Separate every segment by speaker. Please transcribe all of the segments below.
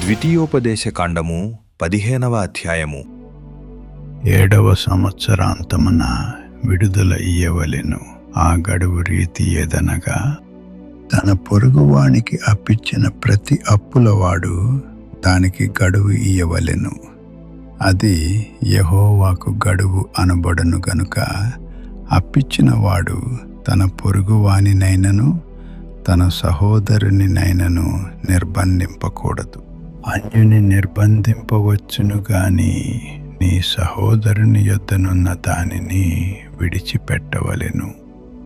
Speaker 1: ద్వితీయోపదేశకాండము 15వ అధ్యాయము.
Speaker 2: 7వ సంవత్సరాంతమున విడుదల ఇయ్యవలెను. ఆ గడువు రీతి ఏదనగా, తన పొరుగువానికి అప్పిచ్చిన ప్రతి అప్పులవాడు దానికి గడువు ఇయ్యవలెను. అది యెహోవాకు గడువు అనబడును గనుక అప్పిచ్చిన వాడు తన పొరుగువానినైనను తన సహోదరునినైనను నిర్బంధింపకూడదు. అన్యుని నిర్బంధింపవచ్చును గాని నీ సహోదరుని యొద్దనున్న దానిని విడిచిపెట్టవలెను.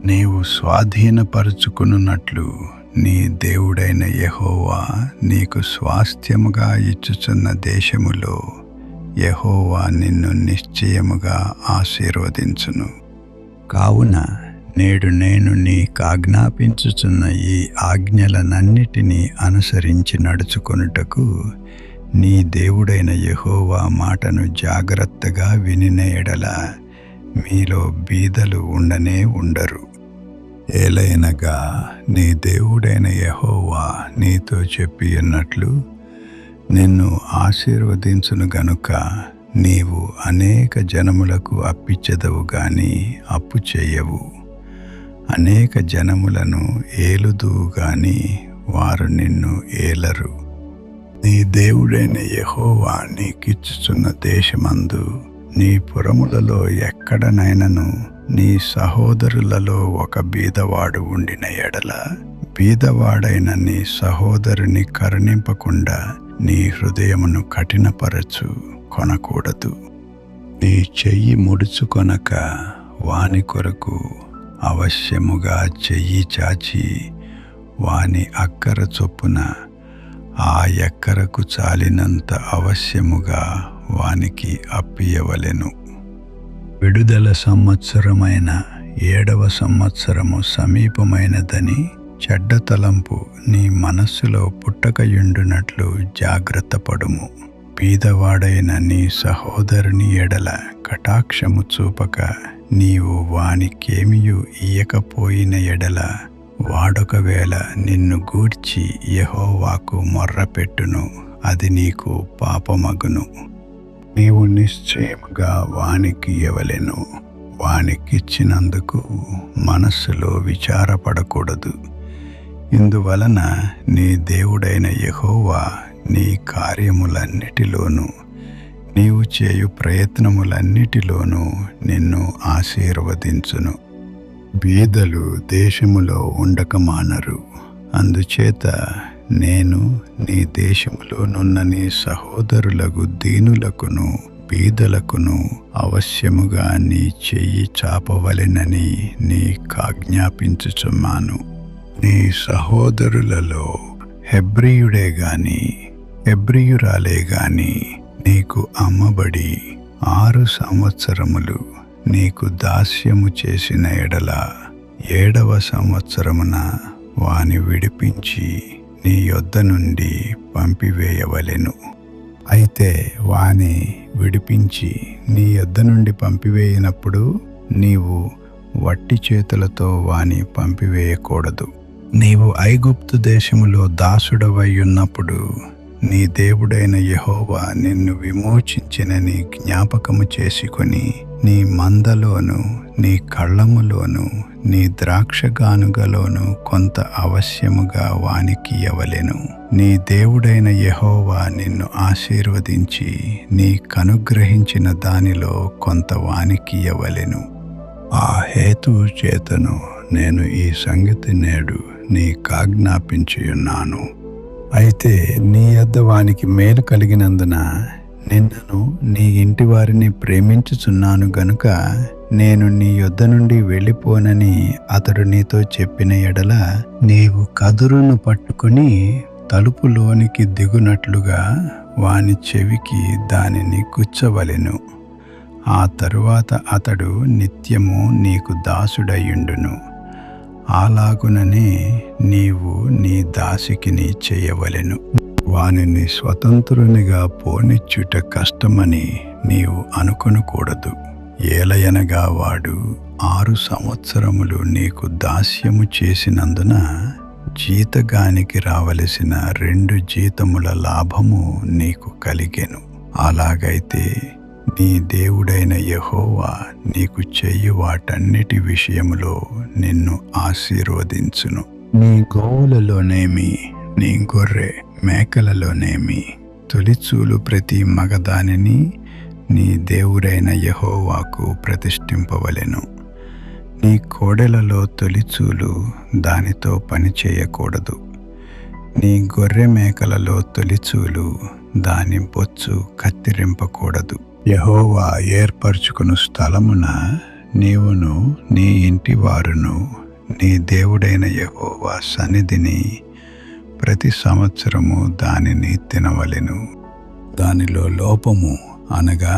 Speaker 2: నీవు స్వాధీనపరుచుకున్నట్లు నీ దేవుడైన యెహోవా నీకు స్వాస్థ్యముగా ఇచ్చుచున్న దేశములో యెహోవా నిన్ను నిశ్చయముగా ఆశీర్వదించును. కావున నేడు నేను నీకాజ్ఞాపించుచున్న ఈ ఆజ్ఞలనన్నిటినీ అనుసరించి నడుచుకొనుటకు నీ దేవుడైన యెహోవా మాటను జాగ్రత్తగా వినిన ఎడల మీలో బీదలు ఉండనే ఉండరు. ఏలైనగా నీ దేవుడైన యెహోవా నీతో చెప్పి ఉన్నట్లు నిన్ను ఆశీర్వదించును గనుక నీవు అనేక జనములకు అప్పిచ్చెదవు గాని అప్పు చెయ్యవు. అనేక జనములను ఏలుదువు గాని వారు నిన్ను ఏలరు. నీ దేవుడైన యెహోవా నీకిచ్చుచున్న దేశమందు నీ పురములలో ఎక్కడనైనను నీ సహోదరులలో ఒక బీదవాడు ఉండిన ఎడల బీదవాడైన నీ సహోదరుని కరుణింపకుండా నీ హృదయమును కఠినపరచు కొనకూడదు. నీ చెయ్యి ముడుచుకొనక వాని కొరకు అవశ్యముగా చెయ్యి చాచి వాని అక్కర చొప్పున ఆ ఎక్కరకు చాలినంత అవశ్యముగా వానికి అప్పియవలెను. విడుదల సంవత్సరమైన 7వ సంవత్సరము సమీపమైనదని చెడ్డ తలంపు నీ మనస్సులో పుట్టకయుండునట్లు జాగ్రత్త పడుము. బీదవాడైన నీ సహోదరుని ఎడల కటాక్షము చూపక నీవు వానికేమియు ఇయ్యకపోయిన ఎడల వాడొకవేళ నిన్ను గూర్చి యెహోవాకు మొర్రపెట్టును, అది నీకు పాపమగును. నీవు నిశ్చయముగా వానికి ఇవ్వవలెను. వానికిచ్చినందుకు మనస్సులో విచారపడకూడదు. ఇందువలన నీ దేవుడైన యెహోవా నీ కార్యములన్నిటిలోనూ నీవు చేయు ప్రయత్నములన్నిటిలోనూ నిన్ను ఆశీర్వదించును. బీదలు దేశములో ఉండకమానరు. అందుచేత నేను నీ దేశములోనున్న నీ సహోదరులకు దీనులకును బీదలకును అవశ్యముగా నీ చెయ్యి చాపవలెనని నీకాజ్ఞాపించుచున్నాను. నీ సహోదరులలో హెబ్రీయుడే గాని హెబ్రీయురాలే గాని నీకు అమ్మబడి 6 సంవత్సరములు నీకు దాస్యము చేసిన ఎడల 7వ సంవత్సరమున వాని విడిపించి నీ యొద్ద నుండి పంపివేయవలెను. అయితే వాని విడిపించి నీ యొద్ద నుండి పంపివేయినప్పుడు నీవు వట్టి చేతులతో వాని పంపివేయకూడదు. నీవు ఐగుప్తు దేశములో దాసుడవై ఉన్నప్పుడు నీ దేవుడైన యెహోవా నిన్ను విమోచించినని జ్ఞాపకము చేసుకొని నీ మందలోను నీ కళ్ళములోను నీ ద్రాక్షగానుగలోను కొంత అవశ్యముగా వానికి ఇవ్వవలెను. నీ దేవుడైన యెహోవా నిన్ను ఆశీర్వదించి నీ కనుగ్రహించిన దానిలో కొంత వానికి ఇవ్వవలెను. ఆ హేతువు చేతను నేను ఈ సంగతి నేడు నీకాజ్ఞాపించియున్నాను. అయితే నీ యొద్ద వానికి మేలు కలిగినందున నిన్నను నీ ఇంటి వారిని ప్రేమించుచున్నాను గనుక నేను నీ యొద్ద నుండి వెళ్ళిపోనని అతడు నీతో చెప్పిన ఎడల నీవు కదురును పట్టుకుని తలుపులోనికి దిగునట్లుగా వాని చెవికి దానిని గుచ్చవలెను. ఆ తరువాత అతడు నిత్యము నీకు దాసుడయ్యుండును. అలాగుననే నీవు నీ దాసికిని చేయవలెను. వానిని స్వతంత్రునిగా పోనిచ్చుట కష్టమని నీవు అనుకొనకూడదు. ఏలయనగా వాడు 6 సంవత్సరములు నీకు దాస్యము చేసినందున జీతగానికి రావలసిన 2 జీతముల లాభము నీకు కలిగెను. అలాగైతే నీ దేవుడైన యెహోవా నీకు చెయ్యి వాటన్నిటి విషయములో నిన్ను ఆశీర్వదించును. నీ గోవులలోనేమి, నీ గొర్రె మేకలలోనేమి తొలిచూలు ప్రతి మగదానిని నీ దేవుడైన యెహోవాకు ప్రతిష్ఠింపవలెను. నీ కోడెలలో తొలిచూలు దానితో పని చేయకూడదు. నీ గొర్రె మేకలలో తొలిచూలు దాని బొచ్చు కత్తిరింపకూడదు. యెహోవా ఏర్పరచుకుని స్థలమున నీవును నీ ఇంటి వారును నీ దేవుడైన యెహోవా సన్నిధిని ప్రతి సంవత్సరము దానిని తినవలెను. దానిలో లోపము అనగా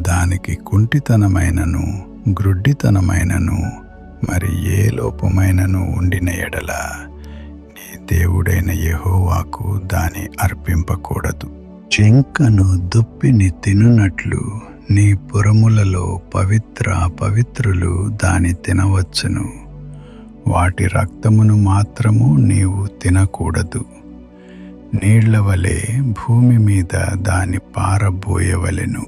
Speaker 2: దానికి కుంటితనమైనను గ్రుడ్డితనమైనను మరి ఏ లోపమైనను ఉండిన ఎడల నీ దేవుడైన యెహోవాకు దాని అర్పింపకూడదు. జింకను దుప్పిని తినునట్లు నీ పురములలో అపవిత్రులు దాని తినవచ్చును. వాటి రక్తమును మాత్రము నీవు తినకూడదు. నీళ్ల వలె భూమి మీద దాని పారబోయవలెను.